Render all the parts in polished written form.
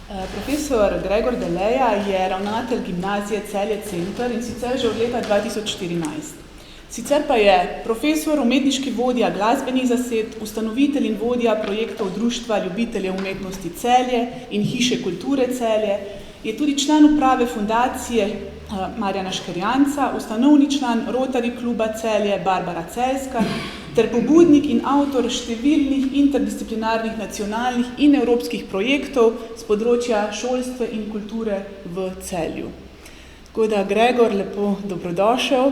Profesor Gregor Deleja je ravnatelj gimnazije Celje Center in sicer že od leta 2014. Sicer pa je profesor, umetniški vodja glasbenih zased, ustanovitelj in vodja projektov Društva ljubiteljev umetnosti Celje in Hiše kulture Celje, je tudi član uprave fundacije Marjana Škerjanca, ustanovni član Rotary kluba Celje Barbara Celjska ter pobudnik in avtor številnih interdisciplinarnih nacionalnih in evropskih projektov z področja šolstva in kulture v Celju. Tako da, Gregor, lepo dobrodošel.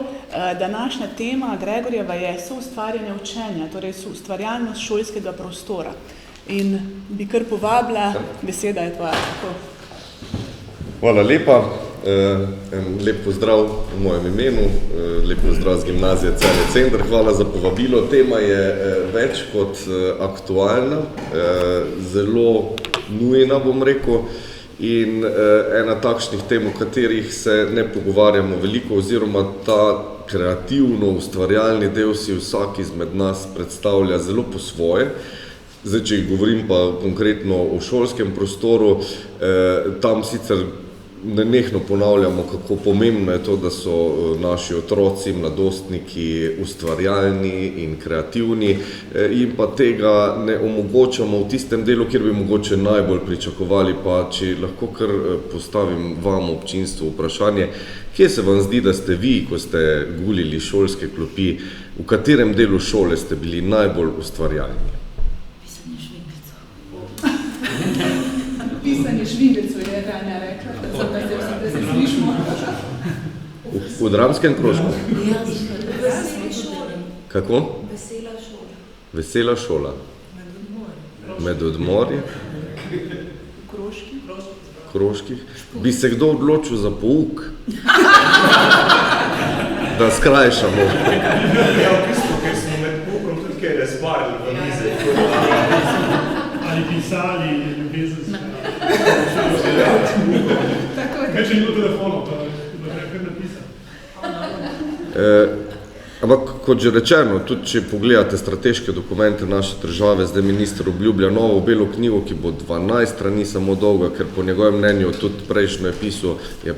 Današnja tema Gregorjeva je soustvarjanje učenja, torej soustvarjalnost šolskega prostora. In bi kar povabila, beseda je tvoja. Hvala lepa. Lep pozdrav v mojem imenu, lep pozdrav z gimnazije Celje Center. Hvala za povabilo. Tema je več kot aktualna, zelo nujna, bom rekel, in ena takšnih tem, o katerih se ne pogovarjamo veliko, oziroma ta kreativno-ustvarjalni del si vsak izmed nas predstavlja zelo po svoje. Zdaj, če govorim pa konkretno o šolskem prostoru, tam sicer nenehno ponavljamo, kako pomembno je to, da so naši otroci, mladostniki ustvarjalni in kreativni, in pa tega ne omogočamo v tistem delu, kjer bi mogoče najbolj pričakovali. Pa če lahko kar postavim vam občinstvu vprašanje, kje se vam zdi, da ste vi, ko ste gulili šolske klopi, v katerem delu šole ste bili najbolj ustvarjalni? Pisanje švigelcev je Tanja rekla, da se slišimo. V dramskem krožku? Kako? Vesela šola. Vesela šola. Med odmori? Krožkih. Bi se kdo odločil za pouk? Da skrajšamo. Ja, v bistvu, ker smo med poukom tudi kaj razbarili v mize. Ali pisali, ljubezen se. Kaj če ni bilo telefonov, to je kar napisati. Ampak, kot že rečeno, tudi če pogledate strateške dokumente naše države, zdaj minister obljublja novo belo knjigo, ki bo 12 strani samo dolga, ker po njegovem mnenju tudi prejšnjo je pisal, je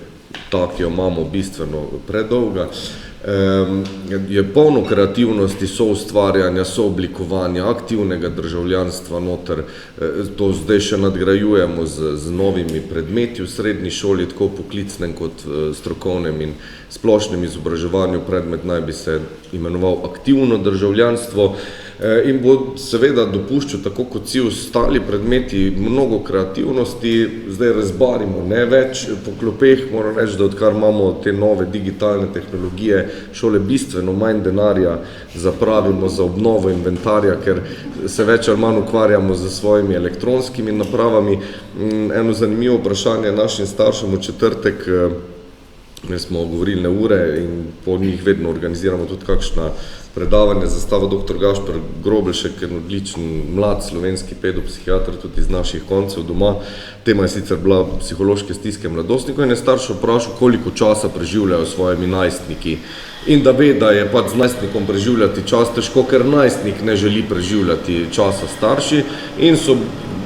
ta, ki jo imamo, bistveno predolga. Je polno kreativnosti, soustvarjanja, sooblikovanja, aktivnega državljanstva noter. To zdaj še nadgrajujemo z novimi predmeti v srednji šoli, tako v poklicnem kot strokovnem in splošnem izobraževanju. Predmet naj bi se imenoval aktivno državljanstvo in bo seveda dopuščal, tako kot vsi ostali predmeti, mnogo kreativnosti. Zdaj razbarimo ne več po klopeh, moram reči, da odkar imamo te nove digitalne tehnologije, šole bistveno manj denarja zapravimo za obnovo inventarja, ker se več ali manj ukvarjamo z svojimi elektronskimi napravami. Eno zanimivo vprašanje našim staršem v četrtek, smo govorilne ure in po njih vedno organiziramo tudi kakšna predavanje za Zastavo dr. Gašper Grobelšek, en odličen mlad slovenski pedopsihiater, tudi iz naših koncev doma. Tema je sicer bila psihološke stiske mladostnikov in je starš vprašal, koliko časa preživljajo s svojimi najstniki. In da ve, da je pač z najstnikom preživljati čas težko, ker najstnik ne želi preživljati časa starši, in so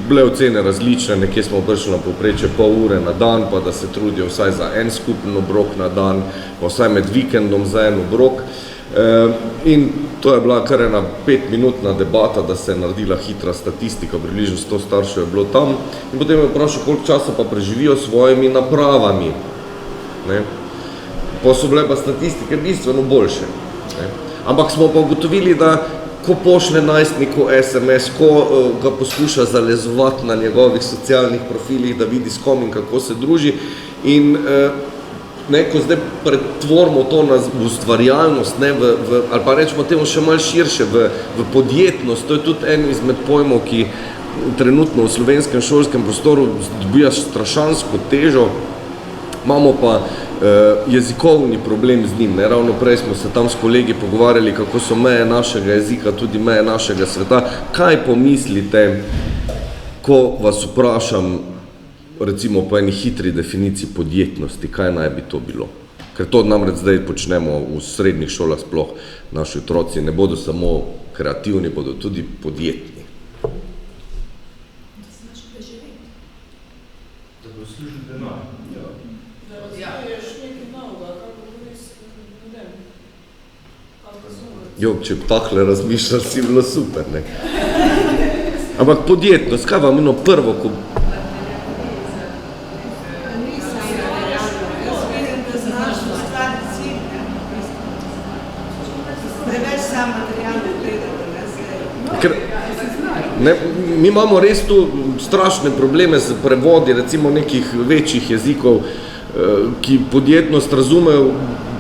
bile ocene različne, nekje smo prišli na povprečje pol ure na dan, pa da se trudijo vsaj za en skupen obrok na dan, pa vsaj med vikendom za en obrok. In to je bila kar ena 5-minutna debata, da se je naredila hitra statistika, približno 100 staršev je bilo tam, in potem je vprašal, koliko časa pa preživijo s svojimi napravami. Pa so bile pa statistike bistveno boljše. Ampak smo pa ugotovili, da ko pošle najstniku SMS, ko ga poskuša zalezovati na njegovih socialnih profilih, da vidi s kom in kako se druži, in ko zdaj pretvorimo to na ustvarjalnost, ali pa rečemo temu še malo širše, v podjetnost, to je tudi en izmed pojmov, ki trenutno v slovenskem šolskem prostoru dobija strašansko težo. Imamo pa jezikovni problem z njim. Ravno prej smo se tam s kolegi pogovarjali, kako so meje našega jezika, tudi meje našega sveta. Kaj pomislite, ko vas vprašam, recimo po eni hitri definiciji podjetnosti, kaj naj bi to bilo? Ker to namreč zdaj počnemo v srednjih šolah sploh. Naši otroci ne bodo samo kreativni, bodo tudi podjetni. Da bo služil denar. Da razviješ nekaj novega, kako res, ne vem, kako razumeti. Jo, če bi tahle razmišljali, si bilo super, ne? Ampak podjetnost, kaj vam eno prvo, ko... Ker, ne, mi imamo res tu strašne probleme z prevodi, recimo nekih večjih jezikov, ki podjetnost razumejo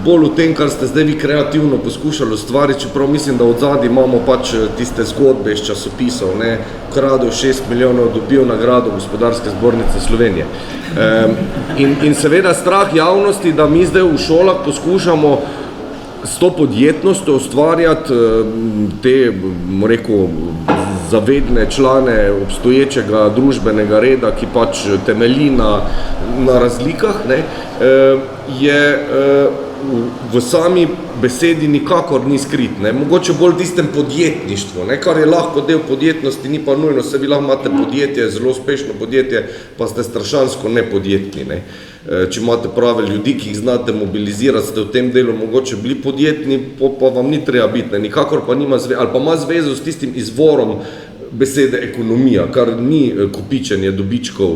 bolj v tem, kar ste zdaj vi kreativno poskušali ustvariti, čeprav mislim, da od zadaj imamo pač tiste zgodbe iz časopisov, ne, kradel 6 milijonov, dobil nagrado Gospodarske zbornice Slovenije. In seveda strah javnosti, da mi zdaj v šolah poskušamo s to podjetnostjo ustvarjati te, rekel, zavedne člane obstoječega družbenega reda, ki pač temelji na razlikah, ne, je v sami besedi nikakor ni skrit, ne. Mogoče bolj tistem podjetništvu, ne, kar je lahko del podjetnosti, ni pa nujno, se vi lahko imate podjetje, zelo uspešno podjetje, pa ste strašansko nepodjetni, ne. Če imate prave ljudi, ki jih znate mobilizirati, ste v tem delu mogoče bili podjetni, pa vam ni treba biti, ne. Nikakor pa nima zveze, ali pa ima zvezo s tistim izvorom besede ekonomija, kar ni kopičenje dobičkov,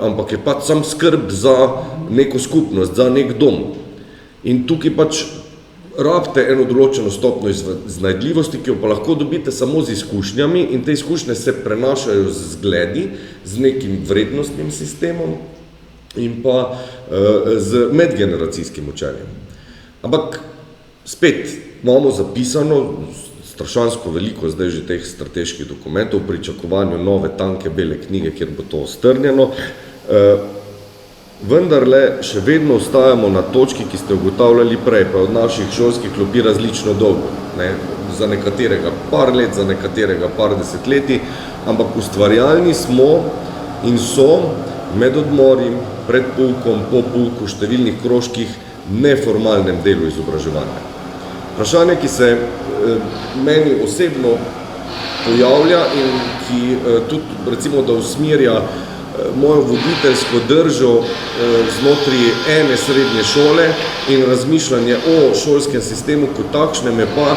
ampak je pač sam skrb za neko skupnost, za nek dom. In tukaj pač rabite eno določeno stopno iznajdljivosti, ki jo pa lahko dobite samo z izkušnjami in te izkušnje se prenašajo z zgledi, z nekim vrednostnim sistemom in pa z medgeneracijskim učenjem. Ampak spet imamo zapisano strašansko veliko zdaj že teh strateških dokumentov v pričakovanju nove tanke bele knjige, kjer bo to strnjeno. Vendarle še vedno ostajamo na točki, ki ste ugotavljali prej, pa od naših šolskih klopi različno dolgo, ne? Za nekaterega par let, za nekaterega par desetletij, ampak ustvarjalni smo in so med odmorim, pred poukom, po pouku, številnih krožkih, neformalnem delu izobraževanja. Vprašanje, ki se meni osebno pojavlja in ki tudi recimo da usmerja mojo voditeljsko držo znotraj ene srednje šole in razmišljanje o šolskem sistemu kot takšnem je pa,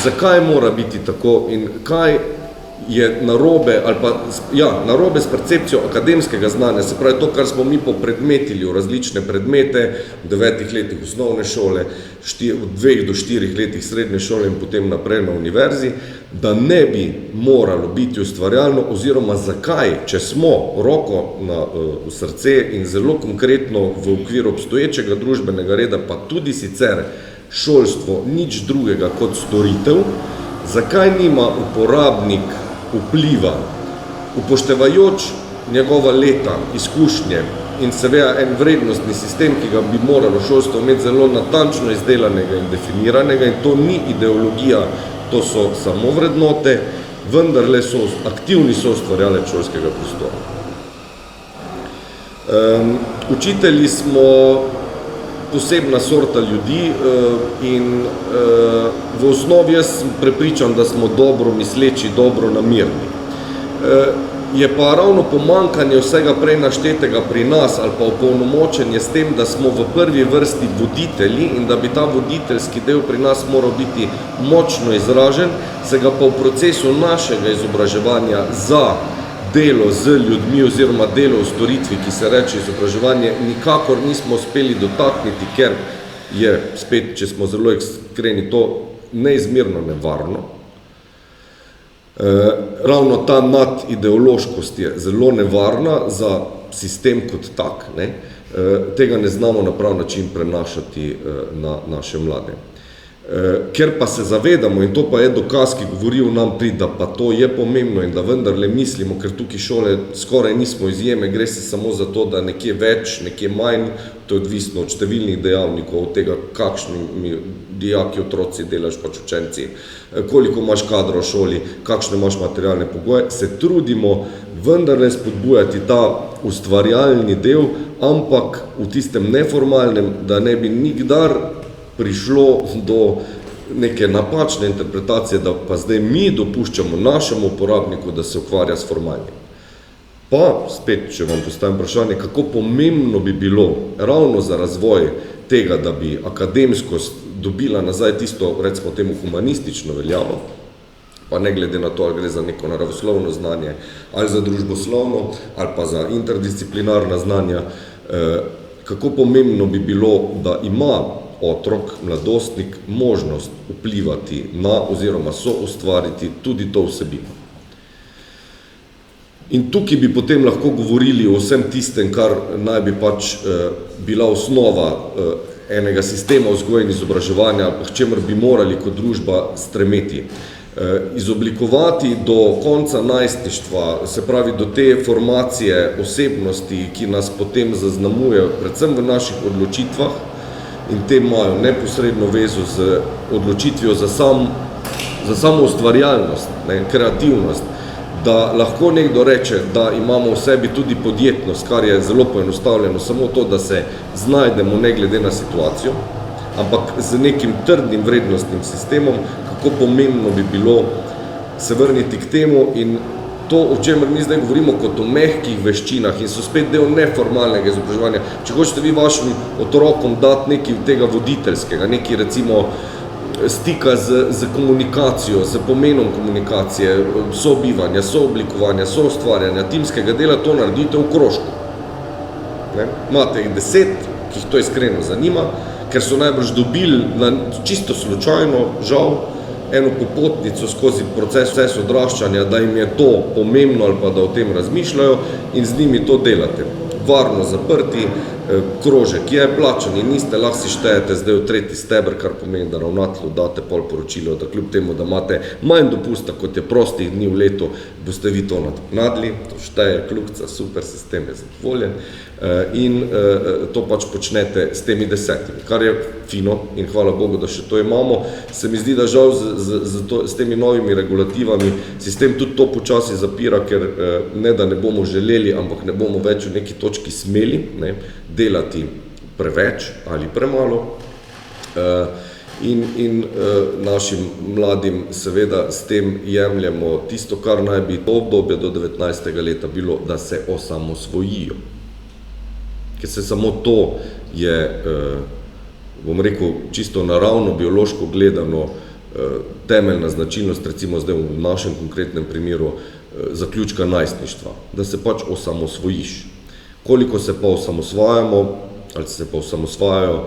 zakaj mora biti tako in kaj je narobe, ali pa, ja, narobe s percepcijo akademskega znanja, se pravi to, kar smo mi popredmetili v različne predmete, v 9 letih osnovne šole, v 2 do 4 letih srednje šole in potem naprej na univerzi, da ne bi moralo biti ustvarjalno, oziroma zakaj, če smo roko v srce in zelo konkretno v okviru obstoječega družbenega reda, pa tudi sicer šolstvo nič drugega kot storitev, zakaj nima uporabnik vpliva, upoštevajoč njegova leta, izkušnje in seveda en vrednostni sistem, ki ga bi moralo šolstvo imeti zelo natančno izdelanega in definiranega in to ni ideologija, to so samo vrednote, vendarle so aktivni soustvarjalec šolskega prostora. Učitelji smo posebna sorta ljudi in v osnovi jaz sem prepričan, da smo dobro misleči, dobro namirni. Je pa ravno pomanjkanje vsega prej naštetega pri nas ali pa opolnomočenje s tem, da smo v prvi vrsti voditelji in da bi ta voditeljski del pri nas moral biti močno izražen, se ga pa v procesu našega izobraževanja za delo z ljudmi oziroma delo v storitvi, ki se reče izobraževanje, nikakor nismo uspeli dotakniti, ker je spet, če smo zelo iskreni, to neizmerno nevarno. Ravno ta nadideološkost je zelo nevarna za sistem kot tak, ne? Tega ne znamo na prav način prenašati na naše mlade. Ker pa se zavedamo, in to pa je dokaz, ki govori v nam prid, da pa to je pomembno in da vendarle mislimo, ker tukaj šole skoraj nismo izjeme, gre se samo za to, da nekje več, nekje manj, to je odvisno od številnih dejavnikov, od tega, kakšni dijaki, otroci delaš, pač učenci, koliko imaš kadra v šoli, kakšne imaš materialne pogoje, se trudimo vendarle spodbujati ta ustvarjalni del, ampak v tistem neformalnem, da ne bi nikdar prišlo do neke napačne interpretacije, da pa zdaj mi dopuščamo našemu uporabniku, da se ukvarja s formalnim. Pa spet, če vam postavim vprašanje, kako pomembno bi bilo ravno za razvoj tega, da bi akademskost dobila nazaj tisto, recimo temu, humanistično veljavo, pa ne glede na to, ali gre za neko naravoslovno znanje, ali za družboslovno, ali pa za interdisciplinarna znanja, kako pomembno bi bilo, da ima otrok, mladostnik, možnost vplivati na oziroma soustvariti tudi to vsebino. In tukaj bi potem lahko govorili o vsem tistem, kar naj bi pač bila osnova enega sistema vzgoje in izobraževanja, k čemer bi morali kot družba stremeti. Izoblikovati do konca najstništva, se pravi do te formacije osebnosti, ki nas potem zaznamujejo, predvsem v naših odločitvah, in te imajo neposredno vezo z odločitvijo za samo ustvarjalnost, kreativnost, da lahko nekdo reče, da imamo v sebi tudi podjetnost, kar je zelo poenostavljeno, samo to, da se znajdemo ne glede na situacijo, ampak z nekim trdnim vrednostnim sistemom, kako pomembno bi bilo se vrniti k temu in to, o čemer mi zdaj govorimo kot o mehkih veščinah in so spet del neformalnega izobraževanja. Če hočete vi vašim otrokom dati nekaj tega voditeljskega, nekaj recimo stika z komunikacijo, z pomenom komunikacije, sobivanja, sooblikovanja, soustvarjanja, timskega dela, to naredite v krožku. Imate jih 10, ki jih to iskreno zanima, ker so najbrž dobili čisto slučajno, žal, eno popotnico skozi proces odraščanja, da jim je to pomembno ali pa da o tem razmišljajo in z njimi to delate. Varno zaprti, krožek je plačan in niste, lahko si štejete zdaj v tretji steber, kar pomeni, da ravnatelju date pol poročilo, da kljub temu, da imate manj dopusta, kot je prostih dni v letu, boste vi to nadoknadili, to šteje, kljubca, super, sistem je zadovoljen in to pač počnete s temi 10, kar je fino in hvala Bogu, da še to imamo. Se mi zdi, da žal s temi novimi regulativami sistem tudi to počasi zapira, ker ne da ne bomo želeli, ampak ne bomo več v neki točki smeli delati preveč ali premalo in našim mladim seveda s tem jemljemo tisto, kar naj bi to obdobje do 19. leta bilo, da se osamosvojijo. Ker se samo to je, bom rekel, čisto naravno, biološko gledano, temeljna značilnost, recimo zdaj v našem konkretnem primeru, zaključka najstništva, da se pač osamosvojiš. Koliko se pa osamosvajamo, ali se pa osamosvajajo,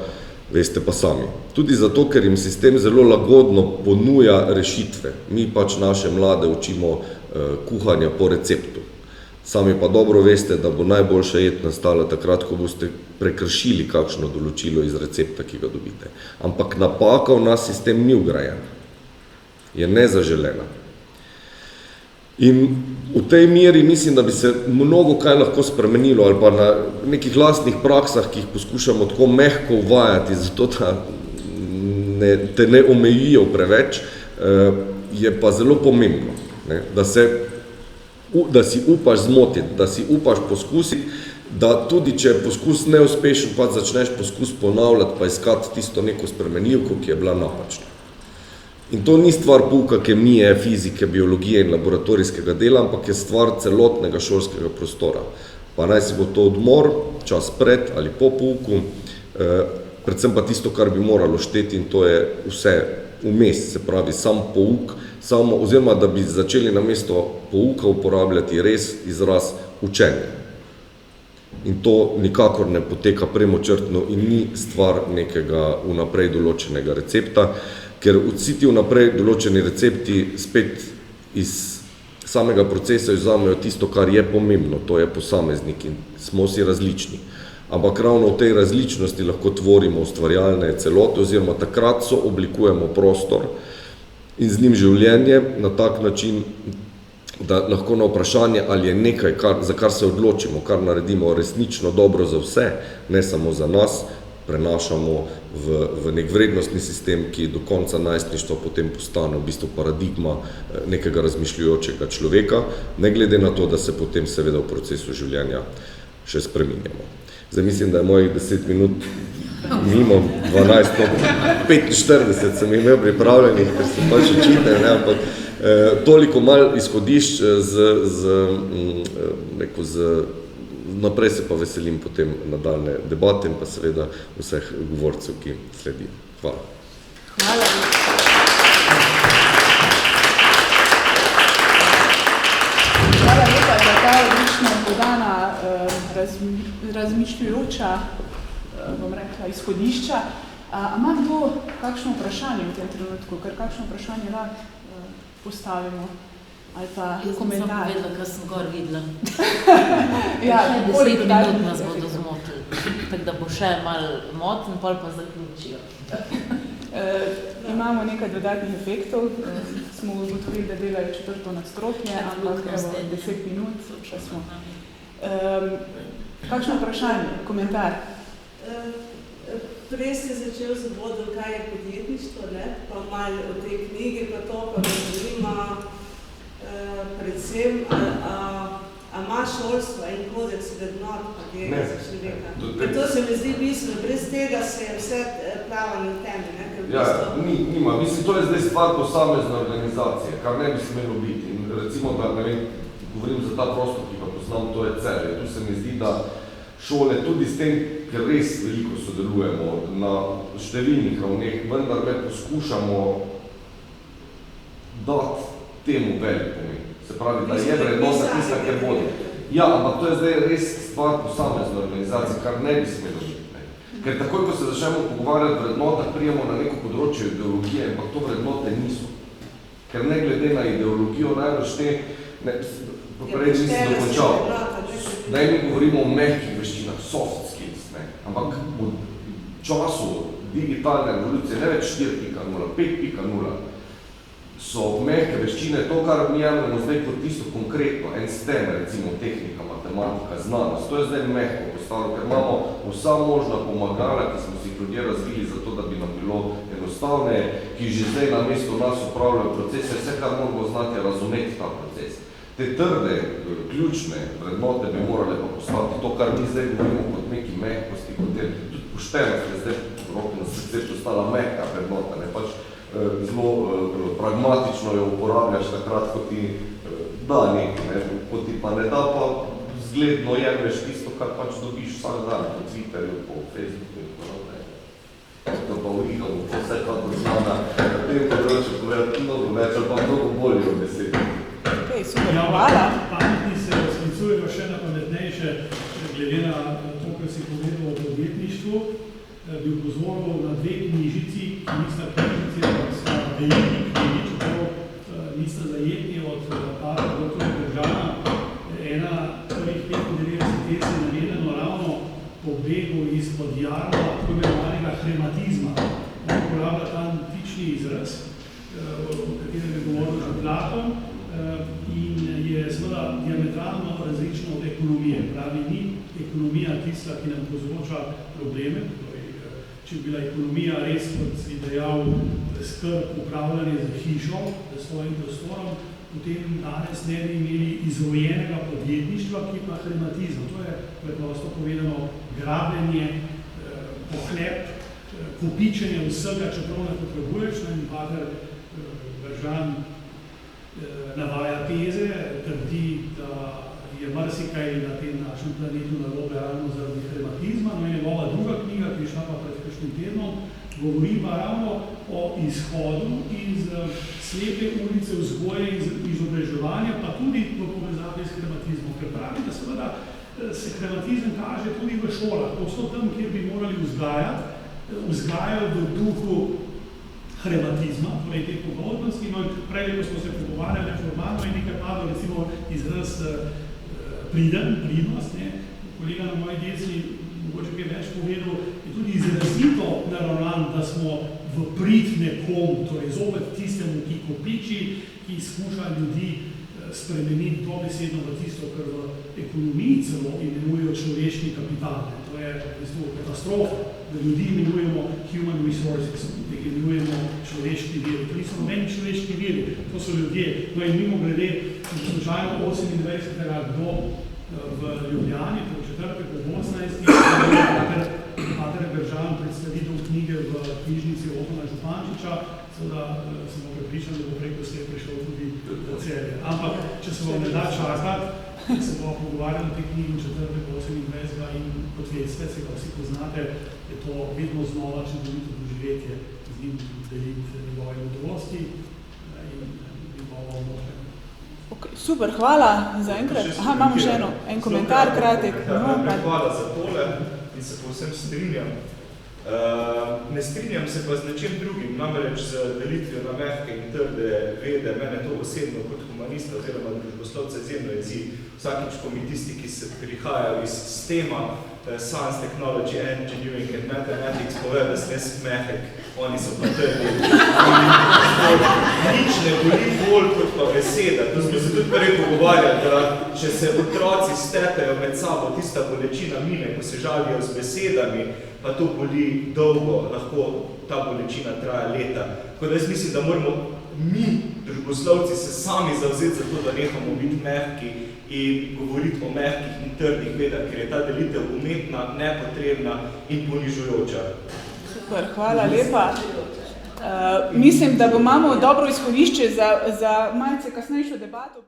veste pa sami. Tudi zato, ker jim sistem zelo lagodno ponuja rešitve. Mi pač naše mlade učimo kuhanja po receptu. Sami pa dobro veste, da bo najboljša jed nastala takrat, ko boste prekršili kakšno določilo iz recepta, ki ga dobite. Ampak napaka v nas sistem ni vgrajena. Je nezaželena. In v tej meri mislim, da bi se mnogo kaj lahko spremenilo ali pa na nekih lastnih praksah, ki jih poskušamo tako mehko uvajati, zato da te ne omejijo preveč, je pa zelo pomembno, da si upaš zmotiti, da si upaš poskusiti, da tudi če je poskus neuspešen, pa začneš poskus ponavljati, pa iskati tisto neko spremenljivko, ki je bila napačna. In to ni stvar pouka kemije, fizike, biologije in laboratorijskega dela, ampak je stvar celotnega šolskega prostora. Pa naj se bo to odmor, čas pred ali po pouku, predvsem pa tisto, kar bi moralo šteti in to je vse vmes, se pravi sam pouk, oziroma da bi začeli namesto pouka uporabljati res izraz učenje. In to nikakor ne poteka premočrtno in ni stvar nekega vnaprej določenega recepta, ker vsi ti vnaprej določeni recepti spet iz samega procesa vzamejo tisto, kar je pomembno, to je posameznik in smo si različni. Ampak ravno v tej različnosti lahko tvorimo ustvarjalne celote oziroma takrat oblikujemo prostor in z njim življenje na tak način, da lahko na vprašanje, ali je nekaj, za kar se odločimo, kar naredimo resnično dobro za vse, ne samo za nas, prenašamo v nek vrednostni sistem, ki do konca najstništva potem postane v bistvu paradigma nekega razmišljujočega človeka, ne glede na to, da se potem seveda v procesu življenja še spreminjamo. Zdaj mislim, da je mojih 10 minut mimo 12, 45 sem imel pripravljenih, ker se pač učite, ampak Toliko malo izhodišč naprej se pa veselim potem nadaljne debate in pa seveda vseh govorcev, ki sledijo. Hvala. Hvala. Hvala lepa za ta odlično podana razmišljujoča, bom rekla, izhodišča. A ima kdo kakšno vprašanje v tem trenutku, ker kakšno vprašanje lahko postavimo? Ali pa komentar? Jaz sem povedala, kar sem gor videla. Ja, 10 minut nas bodo zmotili, tako da bo še malo moten, pol pa zaključijo. Imamo nekaj dodatnih efektov, smo ugotovili, da delajo četrto nadstropje, ampak evo, 10 minut, še smo. Kakšno vprašanje, komentar? Prej ste začel z uvodom, kaj je podjetništvo, ne? Pa malo o tej knjigi, pa to pa me zanima predvsem, a ima šolstvo in kodeks vrednot podjetja za človeka? Ker to se mi zdi bistveno, brez tega se je vse plava na temi, ne? Ja, nima. Mislim, to je zdaj stvar posamezne organizacije, kar ne bi smelo biti. In recimo, da ne vem, govorim za ta prostor, ki pa poznam, to je Celje. Tu se mi zdi, da šole tudi s tem, ker res veliko sodelujemo na številnih ravneh, vendar le poskušamo dati temu velik pomen. Se pravi, da je vrednota tista, ker vodi. Ja, ampak to je zdaj res stvar posamezne organizacije, kar ne bi smelo biti. Ker takoj, ko se začnemo pogovarjati o vrednotah, prijemo na neko področje ideologije, ampak to vrednote niso. Ker ne glede na ideologijo, najbolj prej nisem dokončal. Zdaj mi govorimo o mehkih veščinah, soft skills, ampak v času digitalne revolucije, ne več 4.0, 5.0, so mehke veščine to, kar mi jemljamo zdaj kot tisto konkretno, en STEM, recimo tehnika, matematika, znanost. To je zdaj mehko postalo, ker imamo vsa možna pomagala, ki smo si ljudje razvili za to, da bi nam bilo enostavne, ki že zdaj na mesto nas upravljajo procese, vse, kar moramo znati, razumeti ta proces. Te trde, ključne vrednote bi morale pa postati to, kar mi zdaj govorimo kot neki mehkosti, kot je tudi poštenost, je zdaj roko na srce postala mehka vrednota, ne pač zelo pragmatično jo uporabljaš takrat, ko ti da nekaj, ko ti pa ne da, pa zgledno jemlješ tisto, kar pač dobiš vsak dan po Twitterju, po Facebooku in tako naprej. To pa uvihav, vse kako znam na tem področju povedati mnogo več, ali pa mnogo bolje od besede. Okay, super, hvala. Pametni se sklicujejo še na pametnejše, glede na to, kar si povedal o podjetništvu, bi upozoril na dve knjižici, ki nista knjižici, ampak sta veliki knjigi, čeprav nista zajetni od Pavla dr. Bržana. Ena prvih 95 je namenjeno ravno pobegu izpod jarma, tako imenovanega hrematizma. On uporablja ta antični izraz, o katerem je govoril že Platon, in je seveda diametralno različno od ekonomije. Pravi, ni ekonomija tista, ki nam povzroča probleme. Če bi bila ekonomija res, kot si dejal, skrb upravljanje z hišo, z svojim prostorom, potem danes ne bi imeli izrojenega podjetništva, ki pa hrematizem. To je preprosto povedano grabljenje, pohlep, kopičenje vsega, čeprav ne potrebuješ. In Pater Bržan navaja teze, trdi, da je marsikaj na tem našem planetu narobe ravno zaradi hrematizma. No in njegova druga knjiga, ki je šla pa pred kakšnim tednom, govori pa ravno o izhodu iz slepe ulice vzgoje in izobraževanja, pa tudi v povezavi s hrematizmom. Ker pravi, da seveda se hrematizem kaže tudi v šolah. Povsod tam, kjer bi morali vzgajajo v duhu hrematizma, torej te pogodnosti. No in prej, ko smo se pogovarjali formalno in nekaj padlo, recimo izraz pridnost, kolega na moji desni, mogoče kaj več povedal, je tudi izrazito naravnan, da smo v prid nekomu, torej zopet tistemu, ki kopiči, ki skuša ljudi spremeniti dobesedno v tisto, kar v ekonomiji celo imenujejo človeški kapital. To je v bistvu katastrofa, da ljudi imenujemo human resources, da jih imenujemo človeški viri. To niso nobeni človeški viri, to so ljudje. No in mimo glede, slučajno 28. kdo v Ljubljani, po četrtek, po 18. Pater Bržan predstavitev knjige v knjižnici Otona Župančiča, seveda sem prepričan, da bo preko slej prišel tudi do Celja. Ampak, če se vam ne da čakati, se bomo pogovarjali na tej knjigi 4.28. in kot veste, se ga vsi poznate, je to vedno znova čudovito doživetje z njim deliti njegove modrosti in njegovo možnost. Okay, super, hvala za enkrat. Aha, imamo še en komentar, kratek. Hvala za tole in se povsem strinjam. Ne strinjam se pa z nečem drugim, namreč z delitvijo na mehke in trde vede. Mene to osebno kot humanista oziroma družboslovca izjemno jezi. Vsakič, ko mi tisti, ki se prihajajo iz sistema Science, Technology, Engineering and Mathematics, pove, da sem jaz mehek, oni so pa trdi. Nič ne boli bolj kot pa beseda. To smo se tudi prej pogovarjali, da če se otroci stepejo med sabo, tista bolečina mine, ko se žalijo z besedami, pa to boli dolgo, lahko ta bolečina traja leta. Tako da jaz mislim, da moramo mi, družboslovci, se sami zavzeti za to, da nehamo biti mehki in govoriti o mehkih in trdih vedah, ker je ta delitev umetna, nepotrebna in ponižujoča. Super, hvala lepa. Mislim, da imamo dobro izhodišče za malce kasnejšo debato.